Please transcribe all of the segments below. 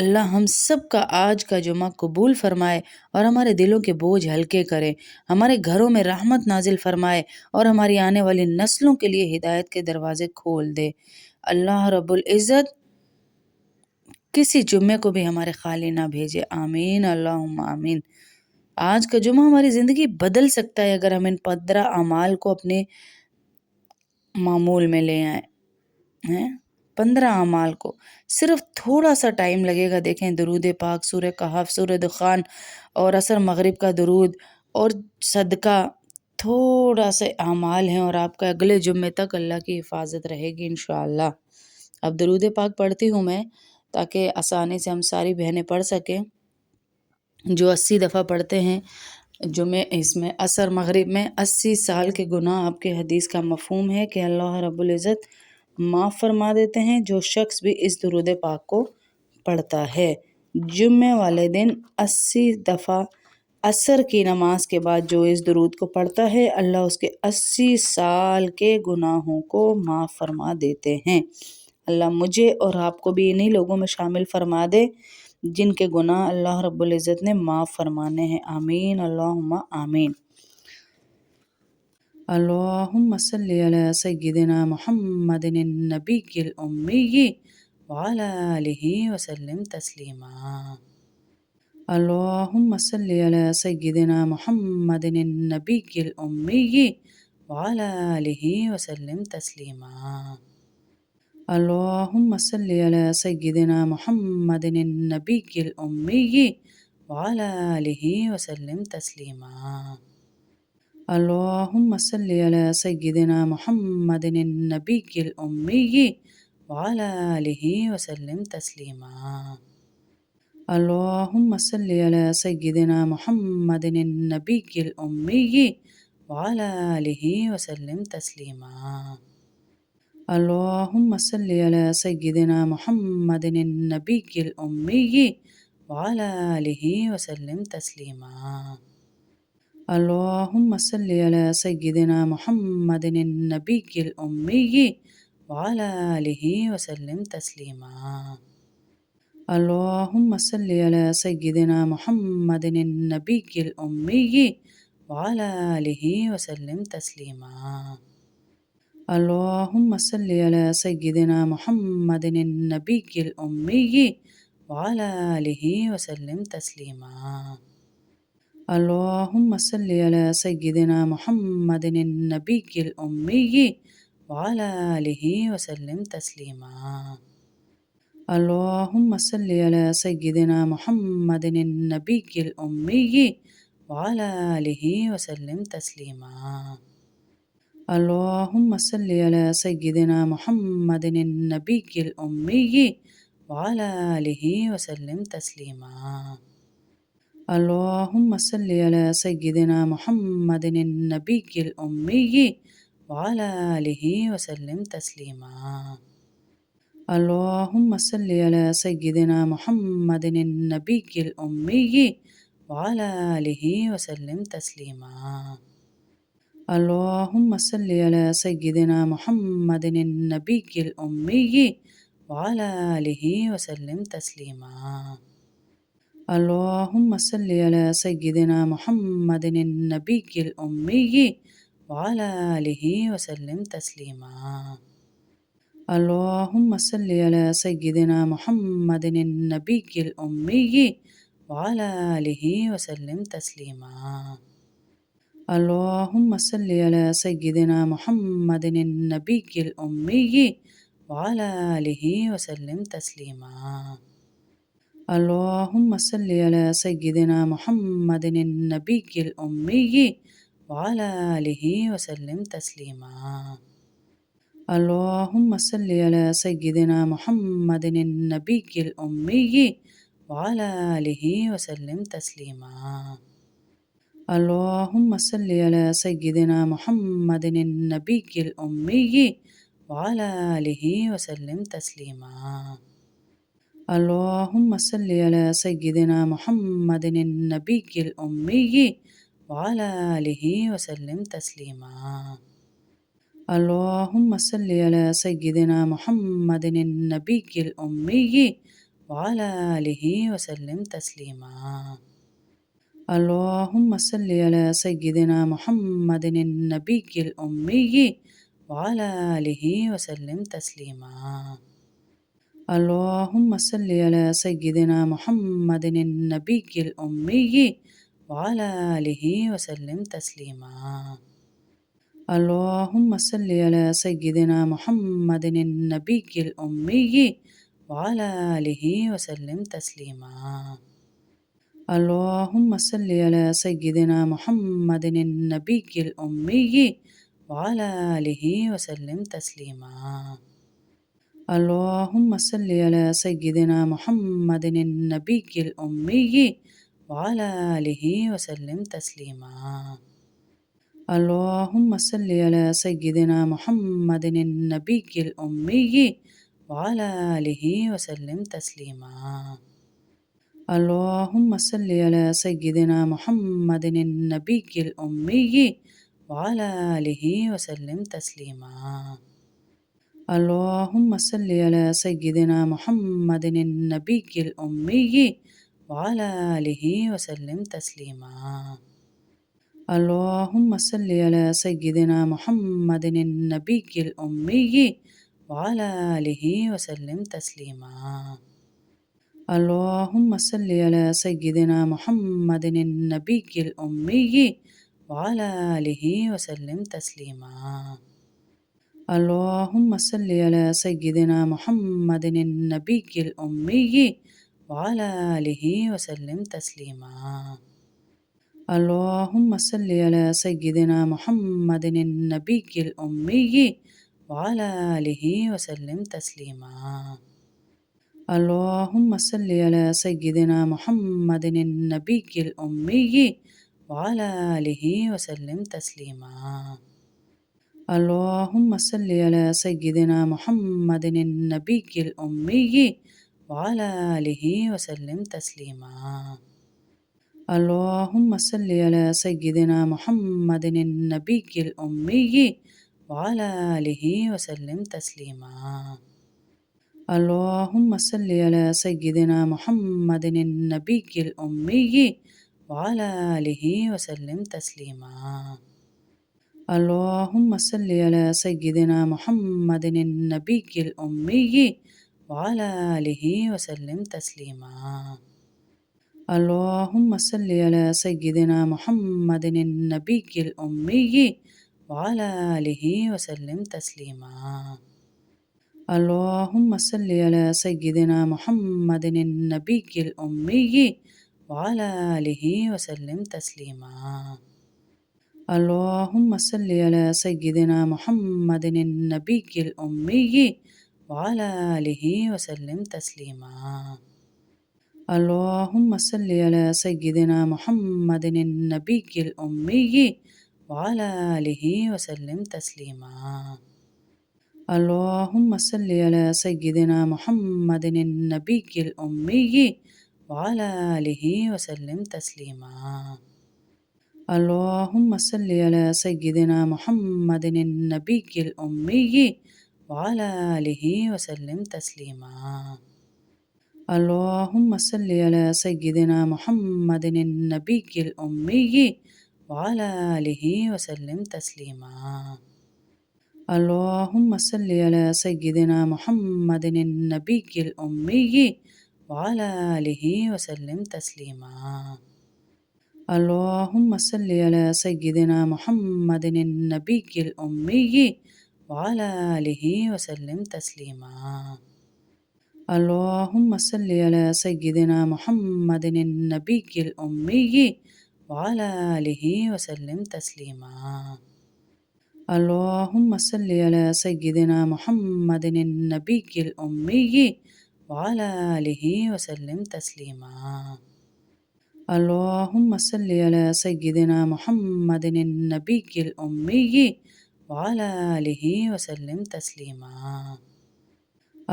اللہ ہم سب کا آج کا جمعہ قبول فرمائے اور ہمارے دلوں کے بوجھ ہلکے کرے، ہمارے گھروں میں رحمت نازل فرمائے اور ہماری آنے والی نسلوں کے لیے ہدایت کے دروازے کھول دے۔ اللہ رب العزت کسی جمعے کو بھی ہمارے خالی نہ بھیجے، آمین اللہم آمین۔ آج کا جمعہ ہماری زندگی بدل سکتا ہے اگر ہم ان 15 اعمال کو اپنے معمول میں لے آئیں ہیں۔ 15 اعمال کو صرف تھوڑا سا ٹائم لگے گا، دیکھیں درود پاک، سورہ کہف، سورہ دخان اور عصر مغرب کا درود اور صدقہ، تھوڑا سے اعمال ہیں اور آپ کا اگلے جمعے تک اللہ کی حفاظت رہے گی انشاءاللہ۔ اب درود پاک پڑھتی ہوں میں تاکہ آسانی سے ہم ساری بہنیں پڑھ سکیں۔ جو 80 دفعہ پڑھتے ہیں جمعے اس میں عصر مغرب میں 80 سال کے گناہ، آپ کے حدیث کا مفہوم ہے کہ اللہ رب العزت معاف فرما دیتے ہیں جو شخص بھی اس درود پاک کو پڑھتا ہے۔ جمعے والے دن 80 دفعہ عصر کی نماز کے بعد جو اس درود کو پڑھتا ہے اللہ اس کے 80 سال کے گناہوں کو معاف فرما دیتے ہیں۔ اللہ مجھے اور آپ کو بھی انہی لوگوں میں شامل فرما دے جن کے گناہ اللہ رب العزت نے معاف فرمانے ہیں، آمین اللہم آمین۔ اللہم صلی علی سیدنا محمد النبی الامی وعلی آلہ وسلم تسلیما۔ اللہم صلی علی سیدنا محمد النبی الامی وعلی آلہ وسلم تسلیما۔ اللہم صلی علی سیدنا محمد النبی الامی وعلی آلہ وسلم تسلیما۔ اللہم صلی علی سیدنا محمد النبی الامی وعلی آلہ وسلم تسلیما۔ اللہم صلی علی سیدنا محمد النبی الامی وعلی آلہ وسلم تسلیما۔ اللہم صلی علی سیدنا محمد النبی الامی وعلی آلہ وسلم تسلیما۔ اللہم صلی علی سیدنا محمد النبی الامی وعلی آلہ وسلم تسلیما۔ اللہم صلی علی سیدنا محمد النبی الامی وعلی آلہ وسلم تسلیما۔ اللہم صلی علی سیدنا محمد النبی الامی وعلی آلہ وسلم تسلیما۔ اللہم صلی علی سیدنا محمد النبی الامی وعلی آلہ وسلم تسلیما۔ اللہم صلی علی سیدنا محمد النبی الامی وعلی آلہ وسلم تسلیما۔ اللہم صلی علی سیدنا محمد النبی الامی وعلی آلہ وسلم تسلیما۔ اللہم صلی علی سیدنا محمد النبی الامی وعلی آلہ وسلم تسلیما۔ اللہم صلی علی سیدنا محمد النبی الامی وعلی آلہ وسلم تسلیما۔ اللہم صلی علی سیدنا محمد النبی الامی وعلی آلہ وسلم تسلیما۔ اللہم صلی علی سیدنا محمد النبی الامی وعلی آلہ وسلم تسلیما۔ اللہم صلی علی سیدنا محمد النبی الامی وعلی آلہ وسلم تسلیما۔ اللہم صلی علی سیدنا محمد النبی الامی وعلی آلہ وسلم تسلیما۔ اللہم صلی علی سیدنا محمد النبی الامی وعلی آلہ وسلم تسلیما۔ اللہم صلی علی سیدنا محمد النبی الامی وعلی آلہ وسلم تسلیما۔ اللہم صلی علی سیدنا محمد النبی الامی وعلی آلہ وسلم تسلیما۔ اللہم صلی علی سیدنا محمد النبی الامی وعلی آلہ وسلم تسلیما۔ اللہم صلی علی سیدنا محمد النبی الامی وعلى آله وسلم تسليما. اللهم صل على سيدنا محمد النبي الأمي وعلى آله وسلم تسليما. اللهم صل على سيدنا محمد النبي الأمي وعلى آله وسلم تسليما. اللهم صل على سيدنا محمد النبي الأمي وعلى آله وسلم تسليما. اللهم صل على سيدنا محمد النبي الأمي وعلى آله وسلم تسليما. اللهم صل على سيدنا محمد النبي الأمي وعلى آله وسلم تسليما. اللهم صل على سيدنا محمد النبي الأمي وعلى آله وسلم تسليما. اللهم صل على سيدنا محمد النبي الأمي وعلى آله وسلم تسليما. اللهم صل على سيدنا محمد النبي الأمي وعلى آله وسلم تسليما. اللهم صل على سيدنا محمد النبي الأمي وعلى آله وسلم تسليما. اللهم صل على سيدنا محمد النبي الأمي وعلى آله وسلم تسليما. اللهم صل على سيدنا محمد النبي الأمي وعلى آله وسلم تسليما. اللهم صل على سيدنا محمد النبي الأمي وعلى آله وسلم تسليما. اللهم صل على سيدنا محمد النبي الأمي وعلى آله وسلم تسليما. اللهم صل على سيدنا محمد النبي الأمي وعلى آله وسلم تسليما. اللهم صل على سيدنا محمد النبي الأمي وعلى آله وسلم تسليما. اللهم صل على سيدنا محمد النبي الأمي وعلى آله وسلم تسليما. اللهم صل على سيدنا محمد النبي الأمي وعلى آله وسلم تسليما. اللهم صل على سيدنا محمد النبي الأمي وعلى آله وسلم تسليما. اللهم صل على سيدنا محمد النبي الأمي وعلى آله وسلم تسليما. اللهم صل على سيدنا محمد النبي الأمي وعلى آله وسلم تسليما. اللهم صل على سيدنا محمد النبي الأمي وعلى آله وسلم تسليما. اللهم صل على سيدنا محمد النبي الأمي وعلى آله وسلم تسليما. اللهم صل على سيدنا محمد النبي الأمي وعلى آله وسلم تسليما. اللهم صل على سيدنا محمد النبي الأمي وعلى آله وسلم تسليما. اللهم صل على سيدنا محمد النبي الأمي وعلى آله وسلم تسليما. اللهم صل على سيدنا محمد النبي الأمي وعلى آله وسلم تسليما. اللهم صل على سيدنا محمد النبي الأمي وعلى آله وسلم تسليما. اللهم صل على سيدنا محمد النبي الأمي وعلى آله وسلم تسليما. اللهم صل على سيدنا محمد النبي الأمي وعلى آله وسلم تسليما.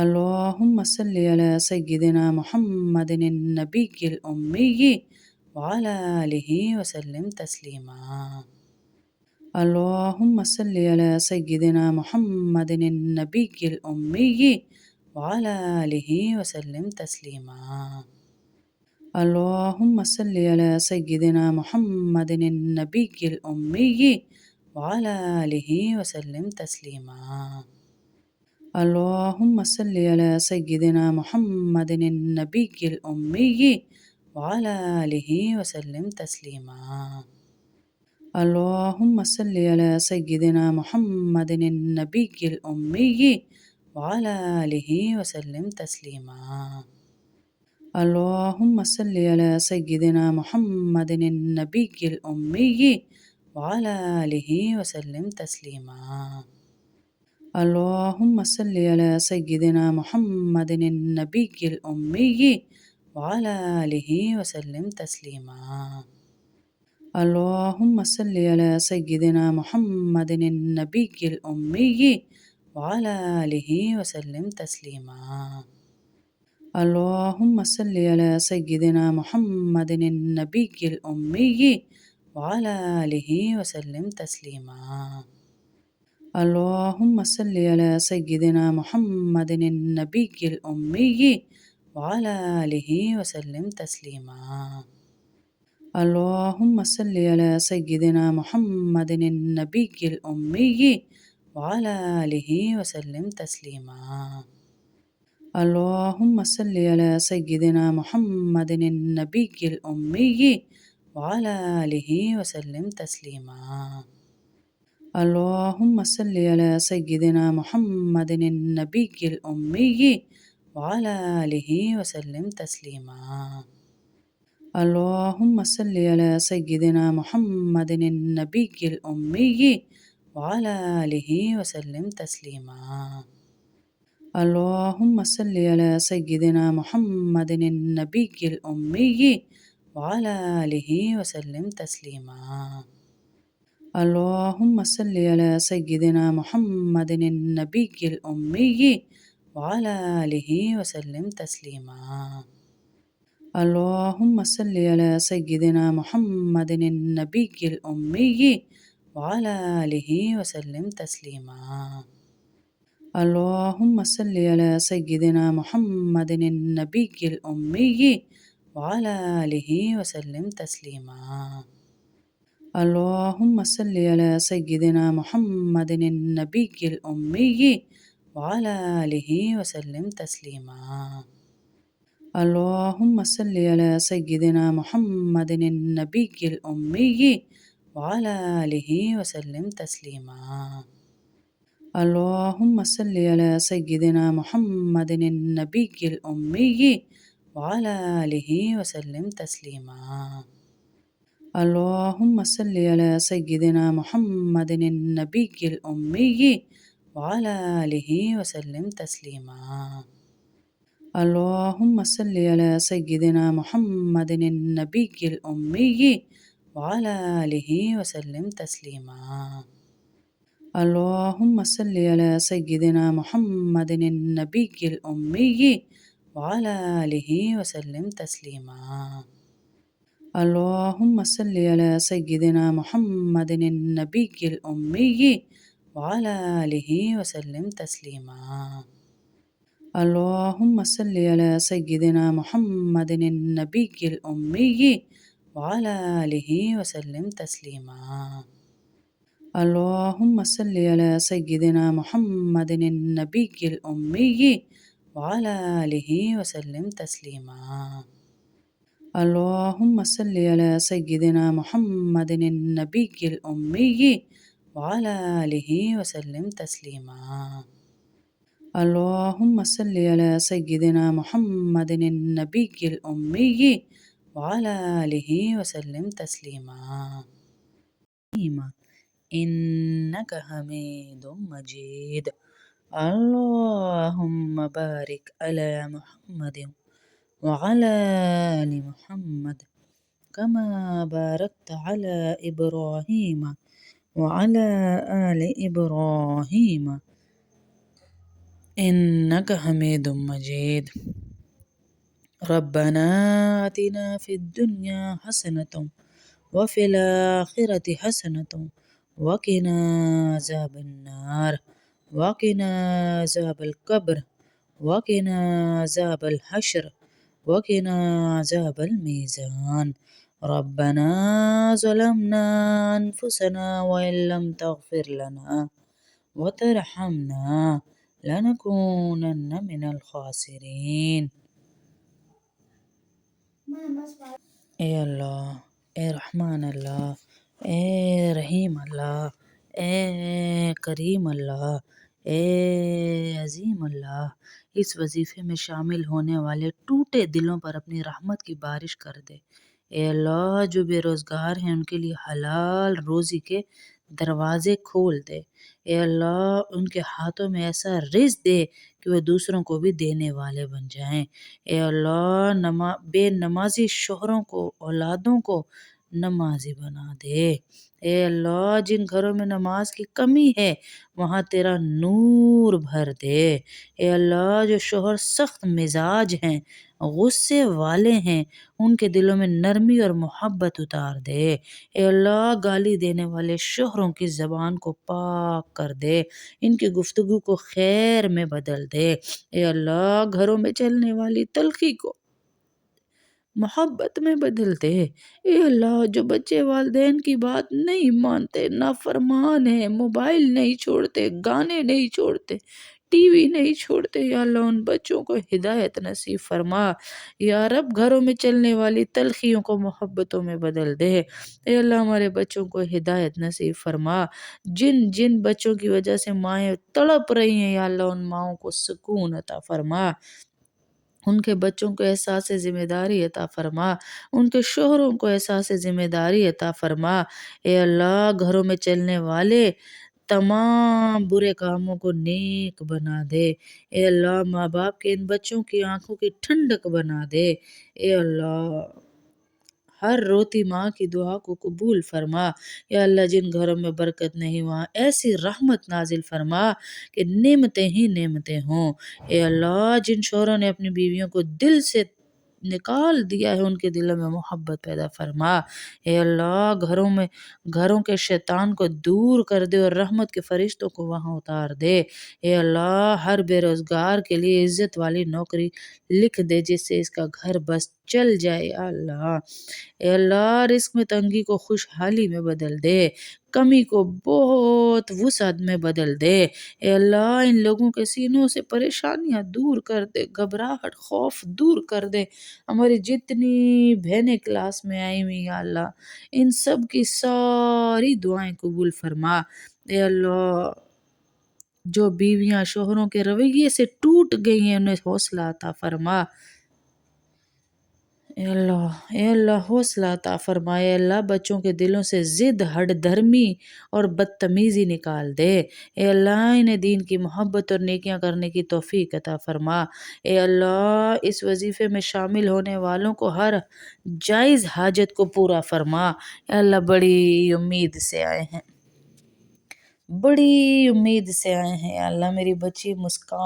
اللهم صل على سيدنا محمد النبي الأمي وعلى آله وسلم تسليما. اللهم صل على سيدنا محمد النبي الأمي وعلى آله وسلم تسليما. اللهم صل على سيدنا محمد النبي الأمي وعلى آله وسلم تسليما. اللهم صل على سيدنا محمد النبي الأمي وعلى آله وسلم تسليما. اللهم صل على سيدنا محمد النبي الأمي وعلى آله وسلم تسليما. اللهم صل على سيدنا محمد النبي الأمي وعلى آله وسلم تسليما. اللهم صل على سيدنا محمد النبي الأمي وعلى آله وسلم تسليما. اللهم صل على سيدنا محمد النبي الأمي وعلى آله وسلم تسليما. اللهم صل على سيدنا محمد النبي الأمي وعلى آله وسلم تسليما. اللهم صل على سيدنا محمد النبي الأمي وعلى آله وسلم تسليما. اللهم صل على سيدنا محمد النبي الأمي وعلى آله وسلم تسليما. اللهم صل على سيدنا محمد النبي الأمي وعلى آله وسلم تسليما. اللهم صل على سيدنا محمد النبي الأمي وعلى آله وسلم تسليما. اللهم صل على سيدنا محمد النبي الأمي وعلى آله وسلم تسليما. اللهم صل على سيدنا محمد النبي الأمي وعلى آله وسلم تسليما. اللهم صل على سيدنا محمد النبي الأمي وعلى آله وسلم تسليما. اللهم صل على سيدنا محمد النبي الأمي وعلى آله وسلم تسليما. اللهم صل على سيدنا محمد النبي الأمي وعلى آله وسلم تسليما. اللهم صل على سيدنا محمد النبي الأمي وعلى آله وسلم تسليما. اللهم صل على سيدنا محمد النبي الأمي وعلى آله وسلم تسليما. اللهم صل على سيدنا محمد النبي الأمي وعلى آله وسلم تسليما. اللهم صل على سيدنا محمد النبي الأمي وعلى آله وسلم تسليما. اللهم صل على سيدنا محمد النبي الأمي وعلى آله وسلم تسليما. اللهم صل على سيدنا محمد النبي الأمي وعلى آله وسلم تسليما. اللهم صل على سيدنا محمد النبي الأمي وعلى آله وسلم تسليما. اللهم صل على سيدنا محمد النبي الأمي وعلى آله وسلم تسليما. اللهم صل على سيدنا محمد النبي الأمي وعلى آله وسلم تسليما. اللهم صل على سيدنا محمد النبي الأمي وعلى آله وسلم تسليما. اللهم صل على سيدنا محمد النبي الأمي وعلى آله وسلم تسليما. إنك حميد مجيد. اللهم بارك على محمد وعلى آل محمد كما باركت على إبراهيم وعلى آل إبراهيم إنك حميد مجيد. ربنا آتنا في الدنيا حسنة وفي الآخرة حسنة وقنا عذاب النار وقنا عذاب القبر وقنا عذاب الحشر وقنا عذاب الميزان ربنا ظلمنا أنفسنا وإن لم تغفر لنا وترحمنا لنكونن من الخاسرين۔ اے اللہ، اے رحمان اللہ، اے رحیم اللہ، اے کریم اللہ، اے عظیم اللہ، اس وظیفے میں شامل ہونے والے ٹوٹے دلوں پر اپنی رحمت کی بارش کر دے۔ اے اللہ، جو بے روزگار ہیں ان کے لیے حلال روزی کے دروازے کھول دے۔ اے اللہ، ان کے ہاتھوں میں ایسا رزق دے کہ وہ دوسروں کو بھی دینے والے بن جائیں۔ اے اللہ، بے نمازی شوہروں کو، اولادوں کو نمازی بنا دے۔ اے اللہ، جن گھروں میں نماز کی کمی ہے وہاں تیرا نور بھر دے۔ اے اللہ، جو شوہر سخت مزاج ہیں، غصے والے ہیں، ان کے دلوں میں نرمی اور محبت اتار دے۔ اے اللہ، گالی دینے والے شوہروں کی زبان کو پاک کر دے، ان کی گفتگو کو خیر میں بدل دے۔ اے اللہ، گھروں میں چلنے والی تلخی کو محبت میں بدل دے۔ اے اللہ، جو بچے والدین کی بات نہیں مانتے، نافرمان ہیں، موبائل نہیں چھوڑتے، گانے نہیں چھوڑتے، ٹی وی نہیں چھوڑتے، یا اللہ ان بچوں کو ہدایت نصیب فرما۔ یا رب، گھروں میں چلنے والی تلخیوں کو محبتوں میں بدل دے۔ اے اللہ، ہمارے بچوں کو ہدایت نصیب فرما۔ جن جن بچوں کی وجہ سے مائیں تڑپ رہی ہیں، یا اللہ ان ماؤں کو سکون عطا فرما، ان کے بچوں کو احساس ذمہ داری عطا فرما، ان کے شوہروں کو احساس ذمہ داری عطا فرما۔ اے اللہ، گھروں میں چلنے والے تمام برے کاموں کو نیک بنا دے۔ اے اللہ، ماں باپ کے ان بچوں کی آنکھوں کی ٹھنڈک بنا دے۔ اے اللہ، ہر روتی ماں کی دعا کو قبول فرما۔ یا اللہ، جن گھروں میں برکت نہیں وہاں ایسی رحمت نازل فرما کہ نعمتیں ہی نعمتیں ہوں۔ اے اللہ، جن شوہروں نے اپنی بیویوں کو دل سے نکال دیا ہے ان کے دلوں میں محبت پیدا فرما۔ اے اللہ، گھروں کے شیطان کو دور کر دے اور رحمت کے فرشتوں کو وہاں اتار دے۔ اے اللہ، ہر بے روزگار کے لیے عزت والی نوکری لکھ دے جس سے اس کا گھر بس چل جائے۔ یا اللہ، اے اللہ، رزق میں تنگی کو خوشحالی میں بدل دے، کمی کو بہت وسعت میں بدل دے۔ اے اللہ، ان لوگوں کے سینوں سے پریشانیاں دور کر دے، گھبراہٹ خوف دور کر دے۔ ہماری جتنی بہنیں کلاس میں آئی ہوئی، یا اللہ ان سب کی ساری دعائیں قبول فرما۔ اے اللہ، جو بیویاں شوہروں کے رویے سے ٹوٹ گئی ہیں انہیں حوصلہ عطا فرما۔ اے اللہ حوصلہ عطا فرما۔ اے اللہ، بچوں کے دلوں سے ضد، ہٹ دھرمی اور بدتمیزی نکال دے۔ اے اللہ، انہیں دین کی محبت اور نیکیاں کرنے کی توفیق عطا فرما۔ اے اللہ، اس وظیفے میں شامل ہونے والوں کو ہر جائز حاجت کو پورا فرما۔ اے اللہ، بڑی امید سے آئے ہیں، بڑی امید سے آئے ہیں۔ یا اللہ، میری بچی مسکان